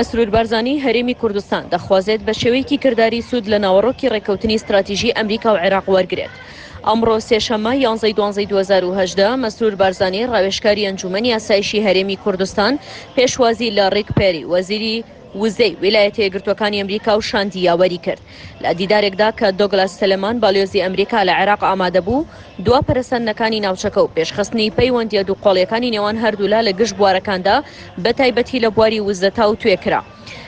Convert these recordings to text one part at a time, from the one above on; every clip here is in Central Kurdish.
سرور بارزانی هەرێمی کوردستان دەخوازێت بە شێوەیەکی کردداری سوود لە ناوەڕۆکی ڕێککەوتنی استراتیژی ئەمریکا و عێراق وەرگێت. ئەمڕۆ سێشەممە 11/12/2010 سرور بارزانی ڕاوێژکاری ئەنجومەنی یاسایشی هەرێمی کوردستان پێشوازی لە ڕێک پێری وەزیری وزەی ویلایەتە یەکگرتووەکانی ئەمریکا و شاندی یاوەری کرد لە دیدارێکدا کە دۆگلاس سلێمان باڵیۆزی ئەمریکا لە عێراق ئامادە بوو دوا پەرەسەندنەکانی ناوچەکە و پێشخستنی پەیوەندیە دووقۆڵیەکانی نێوان هەردوولا لە گشت بوارەکاندا بە تایبەتی لە بواری وزەتا و توێکرا.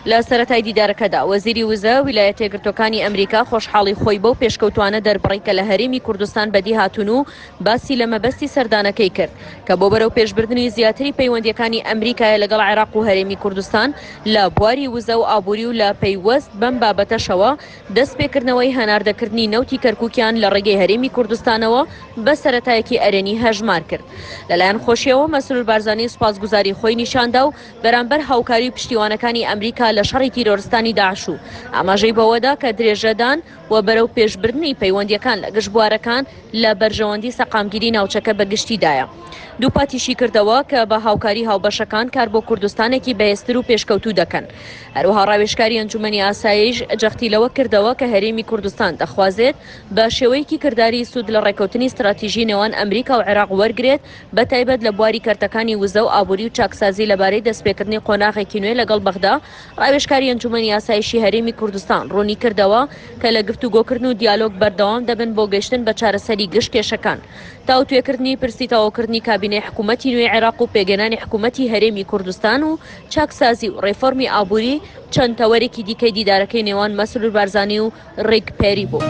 لە سەرەتای دیدارەکەدا وەزیری وزە ویلایەتە یەکگرتووەکانی ئەمریکا خۆشحاڵی خۆی بەو پێشکەوتنانە دەربڕی کە لە هەرێمی کوردستان بەدیهاتوون و باسی لە مەبەستی سەردانەکەی کرد کە بۆ بەرەوپێشبردنی زیاتری پەیوەندییەکانی ئەمریکایە لەگەڵ عێراق و هەرێمی کوردستان لە بواری وزە و ئابوری و لە پەیوەست بەم بابەتەشەوە دەستپێکردنەوەی هەناردەکردنی نەوتی کەرکووکیان لە ڕێگەی هەرێمی کوردستانەوە بە سەرەتایەکی ئەرێنی هەژمار کرد. لەلایەن خۆشیەوە سرور بارزانی سوپاسگوزاری خۆی نیشاندا و بەرامبەر هاوکاری پشتیوانەکانی ئەمریکا لە شەڕی تیرۆریستانی داعش و ئاماژەی بەوەدا کە درێژەدان و بەرەوپێشبردنی پەیوەندیەکان لە گشتبوارەکان لە بەرژەوەندی سەقامگیری ناوچەکە بەگشتیدایە. دوو پاتیشی کردەوە کە بە هاوکاری هاوبەشەکان کار بۆ کوردستانێکی بەهێزتر و پێشکەوتوو دەکەن. هەروەها ڕاوێژکاری ئەنجومەنی ئاسایش جەختی لەوە کردەوە کە هەرێمی کوردستان دەخوازێت بە شێوەیەکی کردداری سوود لە ڕێککەوتنی استراتیژی نێوان ئەمریکا و عێراق وەرگێت بە تایبەت لە بواری کەرتەکانی وزە و ئابوری و چاکسازی لەبارەی دەستپێکردنی قۆناغێکی نوێ لەگەڵ بەغدا. ڕاوێژکاری ئەنجومەنی ئاسایشی هەرێمی کوردستان ڕوونی کردەوە کە لە گفتوگۆکردن و دیالۆگ بەردەوام دەبن بۆ گەیشتن بە چارەسەری گشت کێشەکان تاوتوێکردنی پرسی تەواوکردنی کابینەی حکوومەتی نوێی عێراق و پێگەنانی حکوومەتی هەرێمی کوردستان و چاکسازی و ڕێفۆرمی ئابوری چەند تەوەرێکی دیکەی دیدارەکەی نێوان سرور بارزانی و ڕێک پێری بوو.